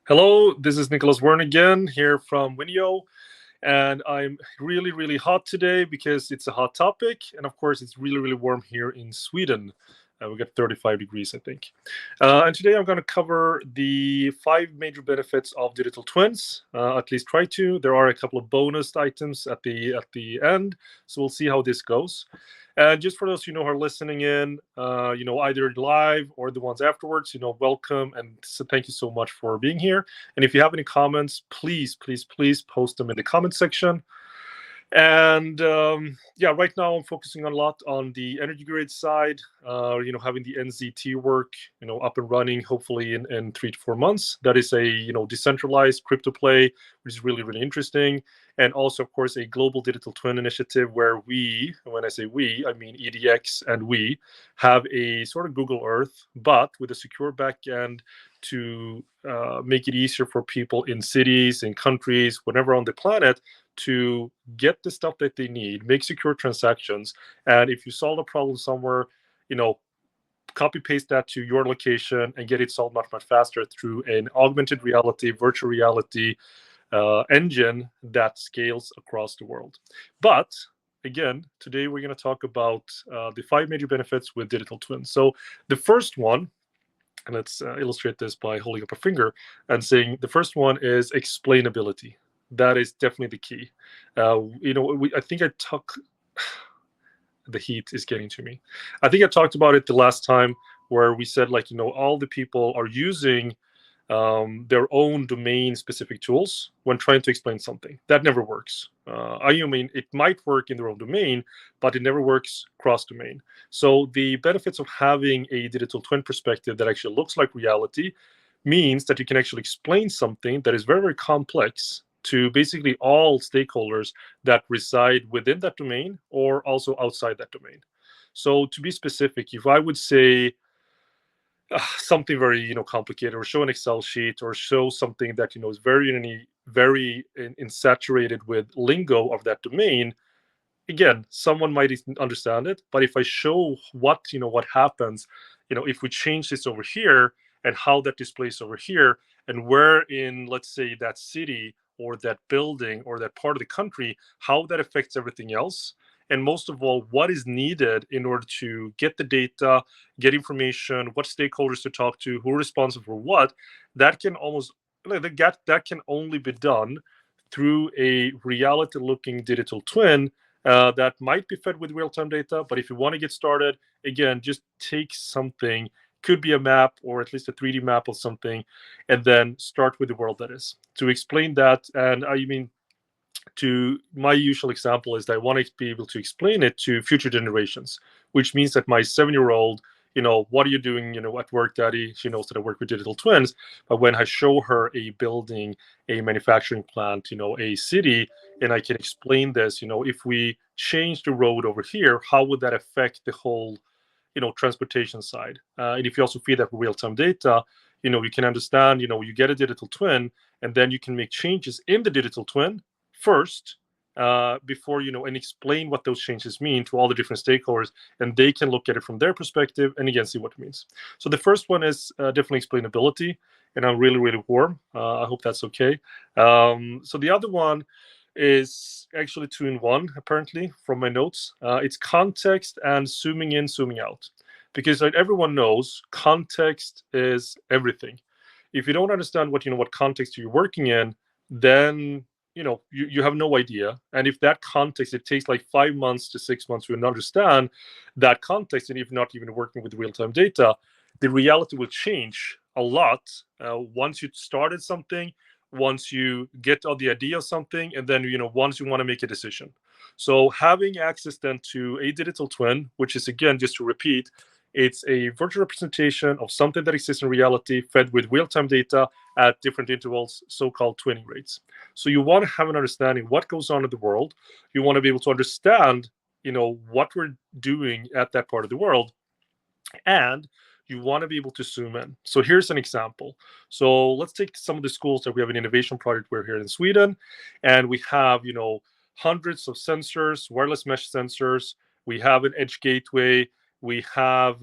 Hello, this is Nicholas Wern again here from Winio, and I'm really, really hot today because it's a hot topic, and of course, it's really, really warm here in Sweden. We got 35 degrees, I think. And today I'm going to cover the five major benefits of digital twins. At least try to. There are a couple of bonus items at the end, so we'll see how this goes. And just for those who are listening in, either live or the ones afterwards, welcome and so thank you so much for being here. And if you have any comments, please, please, please post them in the comment section. And yeah, right now I'm focusing a lot on the energy grid side. Having the NZT work, up and running, hopefully in 3 to 4 months. That is a decentralized crypto play, which is really really interesting. And also, of course, a global digital twin initiative where we, when I say we, I mean EDX and we, have a sort of Google Earth, but with a secure backend to make it easier for people in cities, in countries, whenever on the planet to get the stuff that they need, make secure transactions, and if you solve a problem somewhere, you know, copy paste that to your location and get it solved much much faster through an augmented reality, virtual reality engine that scales across the world. But again, today we're going to talk about the five major benefits with digital twins. So the first one, and let's illustrate this by holding up a finger and saying the first one is explainability. That is definitely the key. I think I talk. The heat is getting to me. I think I talked about it the last time where we said all the people are using their own domain specific tools when trying to explain something. That never works. I mean, it might work in their own domain, but it never works cross domain. So the benefits of having a digital twin perspective that actually looks like reality means that you can actually explain something that is very, very complex to basically all stakeholders that reside within that domain or also outside that domain. So to be specific, if I would say something very complicated, or show an Excel sheet, or show something that is very saturated with lingo of that domain, again, someone might understand it, but if I show what happens, if we change this over here and how that displays over here, and where in, let's say, that city or that building or that part of the country, how that affects everything else, and most of all, what is needed in order to get the data, get information, what stakeholders to talk to, who are responsible for what, that can almost that can only be done through a reality looking digital twin that might be fed with real-time data. But if you want to get started, again, just take something, could be a map or at least a 3D map of something, and then start with the world that is. To explain that, and I mean, to my usual example is that I want to be able to explain it to future generations, which means that my 7-year-old, what are you doing, at work, daddy? She knows that I work with digital twins. But when I show her a building, a manufacturing plant, a city, and I can explain this, if we change the road over here, how would that affect the whole, transportation side? And if you also feed that real-time data, you can understand, you get a digital twin, and then you can make changes in the digital twin first before and explain what those changes mean to all the different stakeholders, and they can look at it from their perspective and again see what it means. So the first one is definitely explainability, and I'm really really warm. I hope that's okay. So the other one is actually two in one, apparently, from my notes. It's context and zooming in, zooming out, because like everyone knows, context is everything. If you don't understand what context you're working in, then you have no idea. And if that context, it takes like 5 months to 6 months to understand that context, and if not even working with real-time data, the reality will change a lot once you started something, once you get all the idea of something, and then once you want to make a decision. So having access then to a digital twin, which is, again, just to repeat, it's a virtual representation of something that exists in reality fed with real-time data at different intervals, so-called twinning rates. So you want to have an understanding what goes on in the world. You want to be able to understand, what we're doing at that part of the world, and you want to be able to zoom in. So here's an example. So let's take some of the schools that we have an innovation project we're here in Sweden, and we have hundreds of sensors, wireless mesh sensors. We have an edge gateway. We have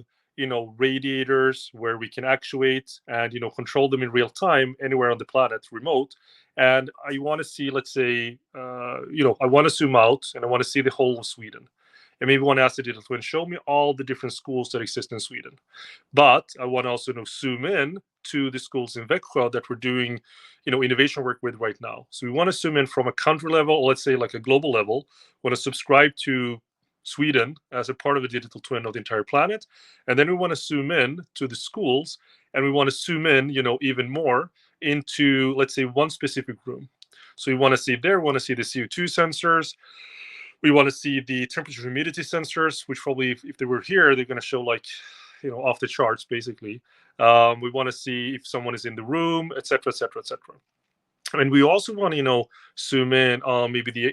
radiators where we can actuate and control them in real time anywhere on the planet, remote. And I want to see, let's say, I want to zoom out and I want to see the whole of Sweden, and maybe want to ask the digital twin, show me all the different schools that exist in Sweden. But I want to also zoom in to the schools in Växjö that we're doing innovation work with right now. So we want to zoom in from a country level, or let's say like a global level. Want to subscribe to Sweden as a part of a digital twin of the entire planet, and then we want to zoom in to the schools, and we want to zoom in even more into, let's say, one specific room. So we want to see there, we want to see the CO2 sensors, we want to see the temperature humidity sensors, which probably if they were here, they're going to show like off the charts basically. We want to see if someone is in the room, etc., etc., etc. And we also want to zoom in on maybe the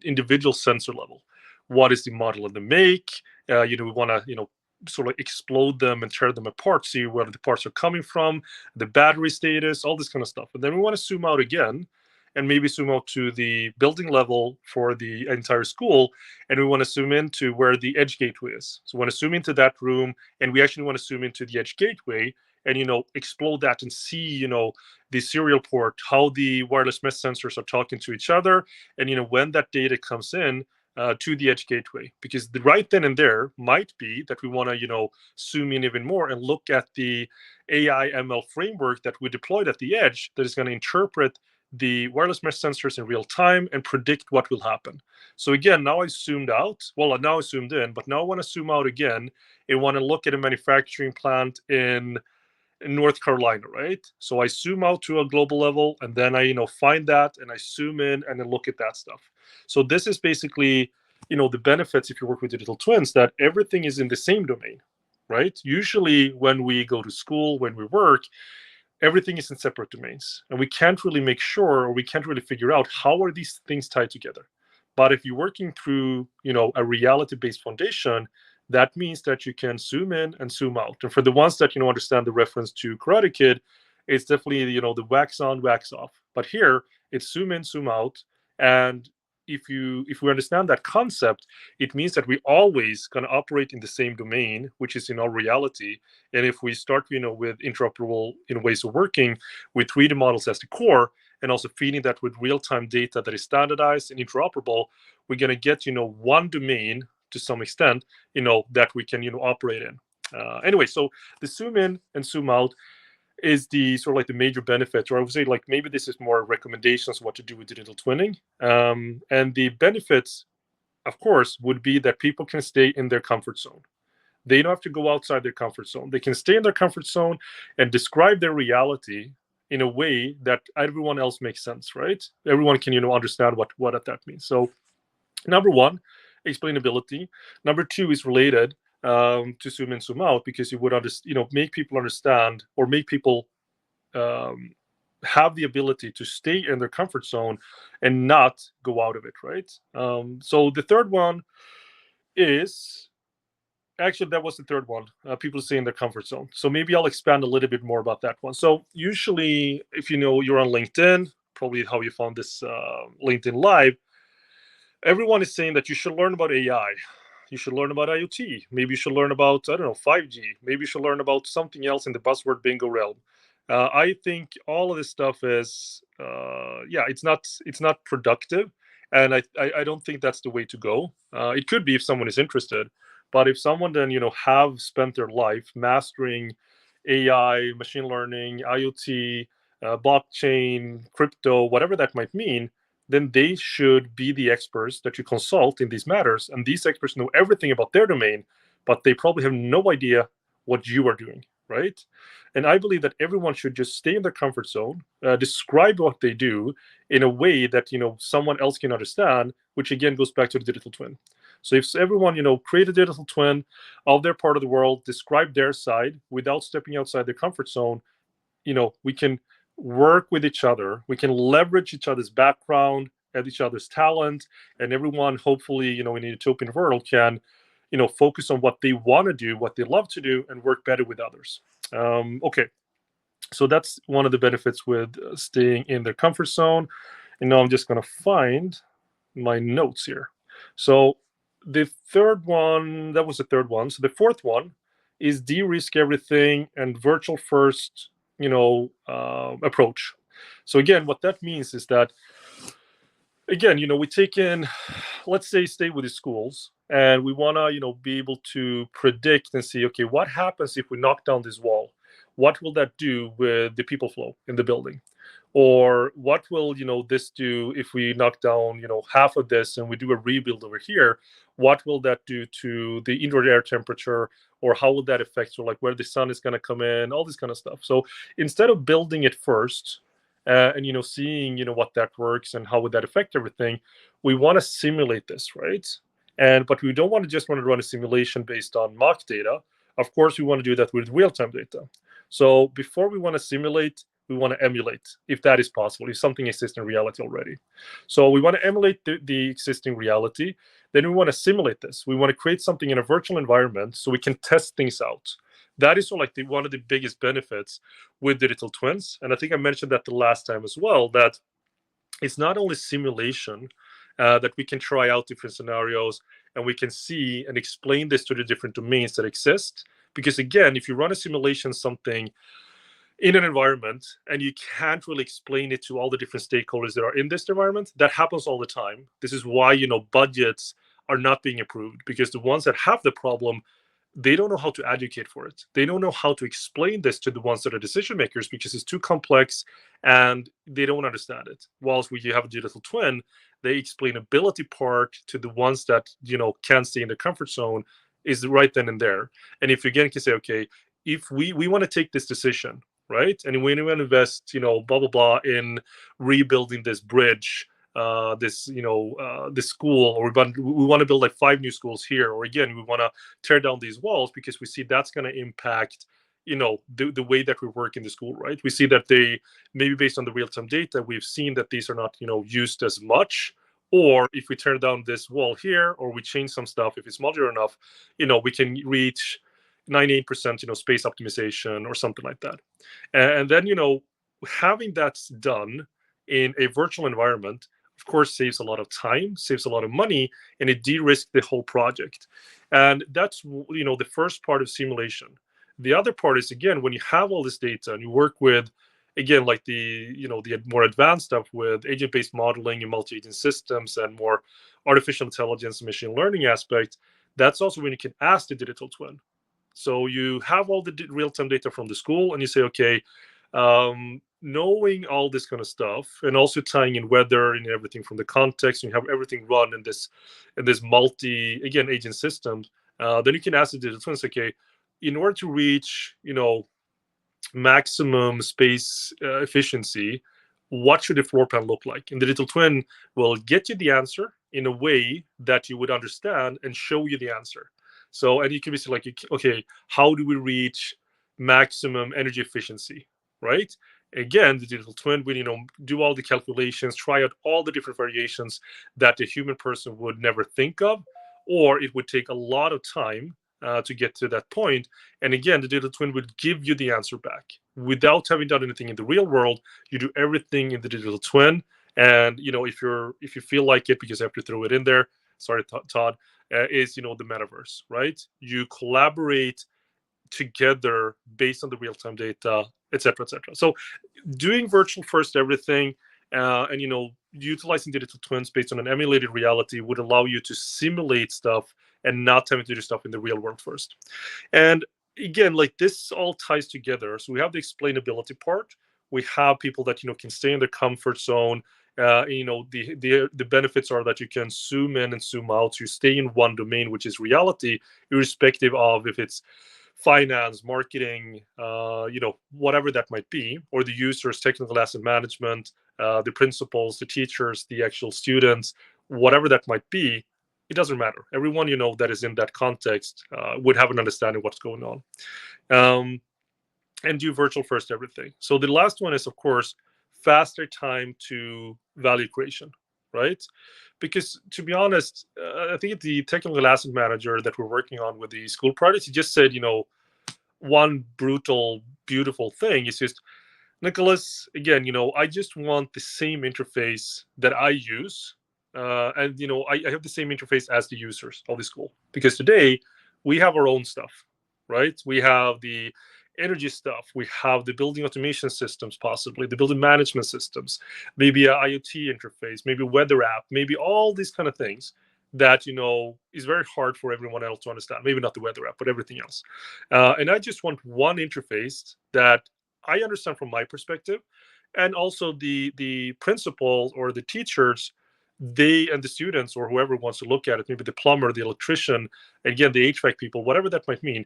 individual sensor level. What is the model of the make? We want to sort of explode them and tear them apart, see where the parts are coming from, the battery status, all this kind of stuff. And then we want to zoom out again and maybe zoom out to the building level for the entire school. And we want to zoom into where the edge gateway is. So we want to zoom into that room, and we actually want to zoom into the edge gateway and explode that and see the serial port, how the wireless mesh sensors are talking to each other, and when that data comes in to the edge gateway. Because right then and there might be that we want to zoom in even more and look at the AI ML framework that we deployed at the edge that is going to interpret the wireless mesh sensors in real time and predict what will happen. So again, now I zoomed out. Well, now I zoomed in, but now I want to zoom out again and want to look at a manufacturing plant in North Carolina, right? So I zoom out to a global level, and then I find that, and I zoom in and then look at that stuff. So this is basically the benefits if you work with digital twins, that everything is in the same domain, right? Usually when we go to school, when we work, everything is in separate domains, and we can't really make sure, or we can't really figure out how are these things tied together. But if you're working through a reality-based foundation, that means that you can zoom in and zoom out. And for the ones that understand the reference to Karate Kid, it's definitely the wax on, wax off. But here it's zoom in, zoom out. And if we understand that concept, it means that we always going to operate in the same domain, which is in our reality. And if we start with interoperable ways of working with 3D models as the core, and also feeding that with real-time data that is standardized and interoperable, we're going to get one domain to some extent that we can operate in. Anyway, so the zoom in and zoom out is the sort of like the major benefits, or I would say like maybe this is more recommendations what to do with digital twinning. And the benefits, of course, would be that people can stay in their comfort zone. They don't have to go outside their comfort zone. They can stay in their comfort zone and describe their reality in a way that everyone else makes sense, right? Everyone can understand what that means. So number one, explainability. Number two is related to zoom in, zoom out, because you would make people understand, or make people have the ability to stay in their comfort zone and not go out of it, right? So the third one is, actually that was the third one, people stay in their comfort zone. So maybe I'll expand a little bit more about that one. So usually if you're on LinkedIn, probably how you found this LinkedIn Live, everyone is saying that you should learn about AI. You should learn about IoT. Maybe you should learn about, 5G. Maybe you should learn about something else in the buzzword bingo realm. I think all of this stuff is, it's not productive, and I don't think that's the way to go. It could be if someone is interested, but if someone then have spent their life mastering AI, machine learning, IoT, blockchain, crypto, whatever that might mean, then they should be the experts that you consult in these matters. And these experts know everything about their domain, but they probably have no idea what you are doing, right? And I believe that everyone should just stay in their comfort zone, describe what they do in a way that someone else can understand, which again goes back to the digital twin. So if everyone create a digital twin of their part of the world, describe their side without stepping outside their comfort zone, we can work with each other. We can leverage each other's background and each other's talent, and everyone, hopefully, in a utopian world, can, focus on what they want to do, what they love to do, and work better with others. Okay, so that's one of the benefits with staying in their comfort zone. And now I'm just going to find my notes here. So the third one, that was the third one. So the fourth one is de-risk everything and virtual first, approach. So again, what that means is that, again, we take in, let's say, stay with the schools, and we want to, be able to predict and see, okay, what happens if we knock down this wall? What will that do with the people flow in the building? Or what will, this do if we knock down, half of this and we do a rebuild over here? What will that do to the indoor air temperature? Or how will that affect, so like where the sun is going to come in, all this kind of stuff. So instead of building it first, and seeing what that works and how would that affect everything, we want to simulate this, right? But we don't want to just want to run a simulation based on mock data. Of course we want to do that with real-time data. So before we want to simulate, we want to emulate, if that is possible, if something exists in reality already. So we want to emulate the existing reality. Then we want to simulate this. We want to create something in a virtual environment so we can test things out. That is like one of the biggest benefits with digital twins. And I think I mentioned that the last time as well, that it's not only simulation, that we can try out different scenarios and we can see and explain this to the different domains that exist. Because again, if you run a simulation something in an environment and you can't really explain it to all the different stakeholders that are in this environment, that happens all the time. This is why budgets are not being approved, because the ones that have the problem, they don't know how to advocate for it. They don't know how to explain this to the ones that are decision makers, because it's too complex and they don't understand it. Whilst we have a digital twin, the explainability part to the ones that can stay in the comfort zone is right then and there. And if you again can say, okay, if we want to take this decision, right, and we want to invest, blah blah blah, in rebuilding this bridge, this school, or we want to build like 5 new schools here, or again we want to tear down these walls because we see that's going to impact the way that we work in the school, right? We see that they, maybe based on the real-time data, we've seen that these are not used as much. Or if we tear down this wall here, or we change some stuff, if it's modular enough, we can reach 98% space optimization or something like that. And then having that done in a virtual environment, of course, saves a lot of time, saves a lot of money, and it de-risks the whole project. And that's the first part of simulation. The other part is, again, when you have all this data and you work with, again, like the more advanced stuff with agent-based modeling and multi-agent systems and more artificial intelligence and machine learning aspect, that's also when you can ask the digital twin. So you have all the real-time data from the school, and you say, okay, knowing all this kind of stuff, and also tying in weather and everything from the context, and you have everything run in this multi, again, agent system, then you can ask the digital twins, okay, in order to reach maximum space efficiency, what should the floor plan look like? And the digital twin will get you the answer in a way that you would understand and show you the answer. So, and you can be like, okay, how do we reach maximum energy efficiency, right? Again, the digital twin will, do all the calculations, try out all the different variations that a human person would never think of, or it would take a lot of time to get to that point. And again, the digital twin would give you the answer back without having done anything in the real world. You do everything in the digital twin, and if you feel like it, because I have to throw it in there. Sorry, Todd. Is the metaverse, right? You collaborate together based on the real-time data, etc., etc. So doing virtual first everything, and utilizing digital twins based on an emulated reality would allow you to simulate stuff and not having to do stuff in the real world first. And again, like, this all ties together. So we have the explainability part. We have people that can stay in their comfort zone. The benefits are that you can zoom in and zoom out. You stay in one domain, which is reality, irrespective of if it's finance, marketing, whatever that might be, or the users, technical asset management, the principals, the teachers, the actual students, whatever that might be. It doesn't matter. Everyone that is in that context would have an understanding of what's going on, and do virtual first everything. So the last one is, of course, faster time to value creation, right? Because to be honest, I think the technical asset manager that we're working on with the school projects, he just said, one brutal, beautiful thing is just, Nicholas, again, I just want the same interface that I use. And, I have the same interface as the users of the school. Because today we have our own stuff. right? We have the energy stuff, we have the building automation systems, possibly the building management systems, maybe a IoT interface, maybe a weather app, maybe all these kind of things that is very hard for everyone else to understand. Maybe not the weather app, but everything else. And I just want one interface that I understand from my perspective, and also the principals or the teachers, they and the students or whoever wants to look at it, maybe the plumber, the electrician, again the HVAC people, whatever that might mean,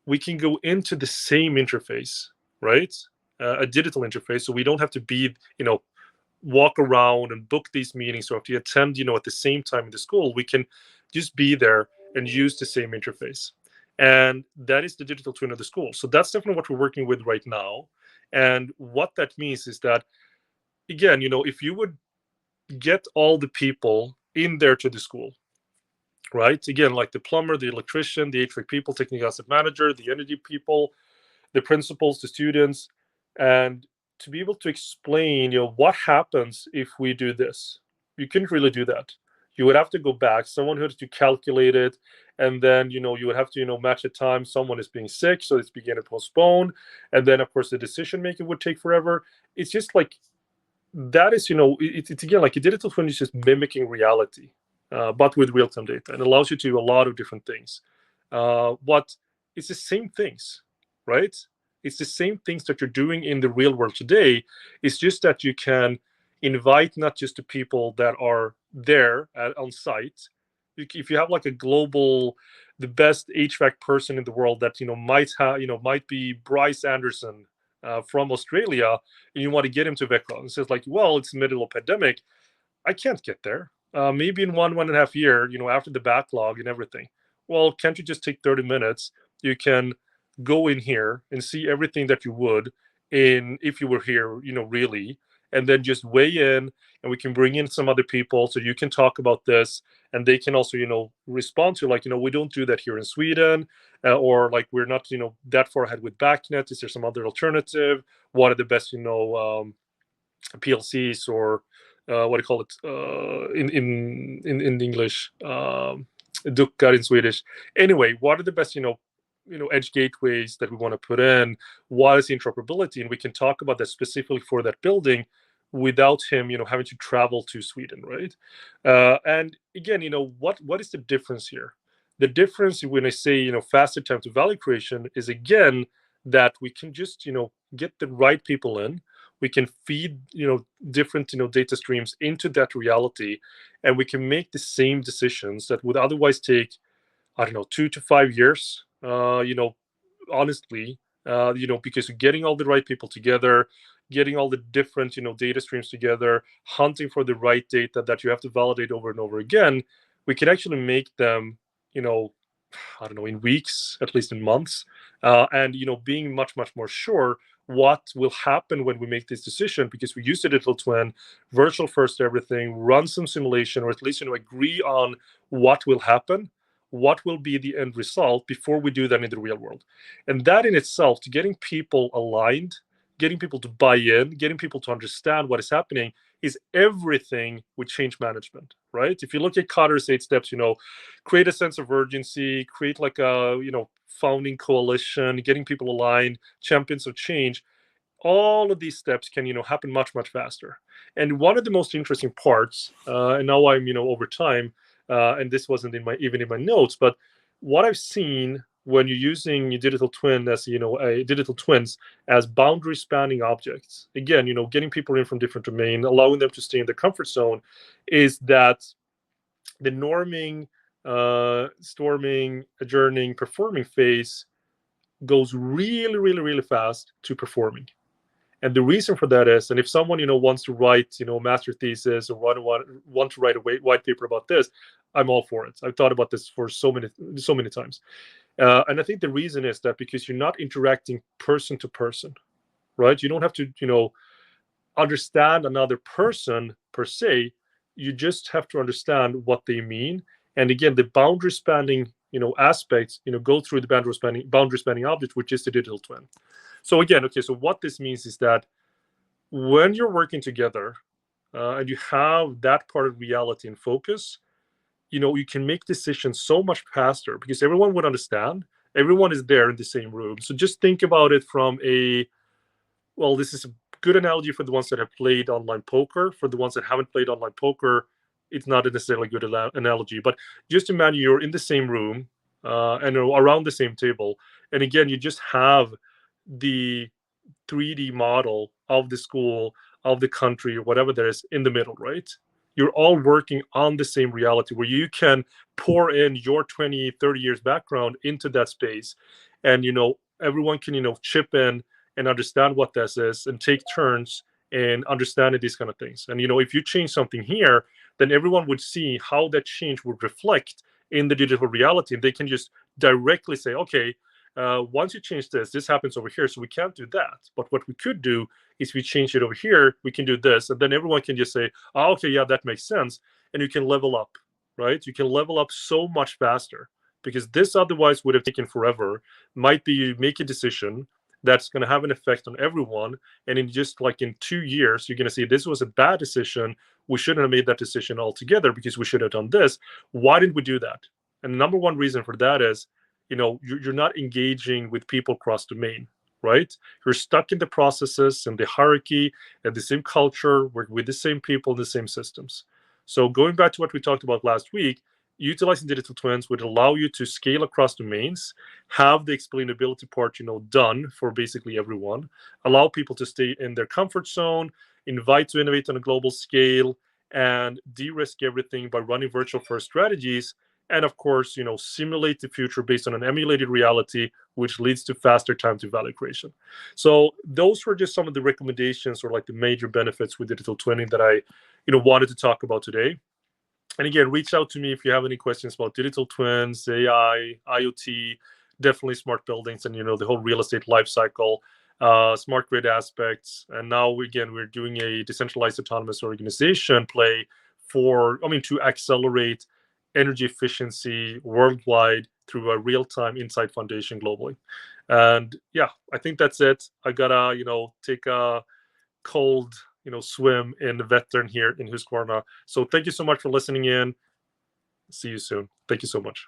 we can go into the same interface, right? A digital interface, so we don't have to be, walk around and book these meetings, or if you attend, at the same time in the school, we can just be there and use the same interface. And that is the digital twin of the school. So that's definitely what we're working with right now. And what that means is that, again, if you would get all the people in there to the school, right? Again, like the plumber, the electrician, the HVAC people, technical asset manager, the energy people, the principals, the students, and to be able to explain, what happens if we do this. You couldn't really do that. You would have to go back. Someone had to calculate it, and then you would have to match the time. Someone is being sick, so it's beginning to postpone, and then of course the decision making would take forever. It's just like that is it's again like a digital twin is just mimicking reality, but with real-time data, and allows you to do a lot of different things. What It's the same things, right? It's the same things that you're doing in the real world today. It's just that you can invite not just the people that are there on site. If you have like a global, the best HVAC person in the world that might be Bryce Anderson from Australia, and you want to get him to Vecron, and says like, well, it's the middle of pandemic, I can't get there. Maybe in 1.5 year, after the backlog and everything. Well, can't you just take 30 minutes? You can go in here and see everything that you would in if you were here, really, and then just weigh in, and we can bring in some other people so you can talk about this, and they can also, respond to like, we don't do that here in Sweden, or like we're not, that far ahead with BACnet. Is there some other alternative? What are the best, PLCs, or what do you call it in English, duckar in Swedish. Anyway, what are the best edge gateways that we want to put in? What is interoperability? And we can talk about that specifically for that building without him having to travel to Sweden, right? And again, what is the difference here? The difference when I say faster time to value creation is, again, that we can just get the right people in. We can feed different data streams into that reality, and we can make the same decisions that would otherwise take, I don't know, 2 to 5 years, honestly, because you're getting all the right people together, getting all the different data streams together, hunting for the right data that you have to validate over and over again. We can actually make them I don't know, in weeks, at least in months, and being much more sure what will happen when we make this decision, because we use the digital twin, virtual first everything, run some simulation, or at least agree on what will happen, what will be the end result before we do that in the real world. And that in itself, to getting people aligned, getting people to buy in, getting people to understand what is happening, is everything with change management, right? If you look at Kotter's 8 steps, create a sense of urgency, create like a founding coalition, getting people aligned, champions of change. All of these steps can happen much faster. And one of the most interesting parts, and now I'm over time, and this wasn't even in my notes, but what I've seen when you're using your digital twin as a digital twins as boundary spanning objects, again, getting people in from different domain, allowing them to stay in their comfort zone, is that the norming, storming, adjourning, performing phase goes really fast to performing. And the reason for that is, and if someone wants to write a master thesis, or want to write a white paper about this, I'm all for it. I've thought about this for so many times. And I think the reason is that because you're not interacting person to person, right? You don't have to understand another person per se. You just have to understand what they mean. And again, the boundary spanning aspects go through the boundary spanning object, which is the digital twin. So again, okay, so what this means is that when you're working together, and you have that part of reality in focus, you can make decisions so much faster, because everyone would understand, everyone is there in the same room. So just think about it from a, well, this is a good analogy for the ones that have played online poker. For the ones that haven't played online poker, it's not a necessarily good analogy, but just imagine you're in the same room and around the same table. And again, you just have the 3D model of the school, of the country, or whatever there is in the middle, right? You're all working on the same reality where you can pour in your 20, 30 years background into that space. And, everyone can, chip in and understand what this is and take turns in understanding these kind of things. And, if you change something here, then everyone would see how that change would reflect in the digital reality. And they can just directly say, okay, once you change this, this happens over here, so we can't do that. But what we could do is we change it over here, we can do this, and then everyone can just say, oh, okay, yeah, that makes sense, and you can level up, right? You can level up so much faster because this otherwise would have taken forever. Might be you make a decision that's going to have an effect on everyone, and in just like in 2 years, you're going to say this was a bad decision. We shouldn't have made that decision altogether because we should have done this. Why didn't we do that? And the number one reason for that is you're not engaging with people cross domain, right? You're stuck in the processes and the hierarchy and the same culture with the same people and the same systems. So going back to what we talked about last week, utilizing digital twins would allow you to scale across domains, have the explainability part done for basically everyone, allow people to stay in their comfort zone, invite to innovate on a global scale, and de-risk everything by running virtual first strategies, and of course simulate the future based on an emulated reality, which leads to faster time to value creation. So those were just some of the recommendations or like the major benefits with digital twinning that I wanted to talk about today. And again, reach out to me if you have any questions about digital twins, AI, IoT, definitely smart buildings, and the whole real estate life cycle, smart grid aspects. And now again, we're doing a decentralized autonomous organization play to accelerate energy efficiency worldwide through a real-time insight foundation globally. And yeah, I think that's it. I gotta take a cold swim in the Vättern here in Husqvarna. So thank you so much for listening in. See you soon. Thank you so much.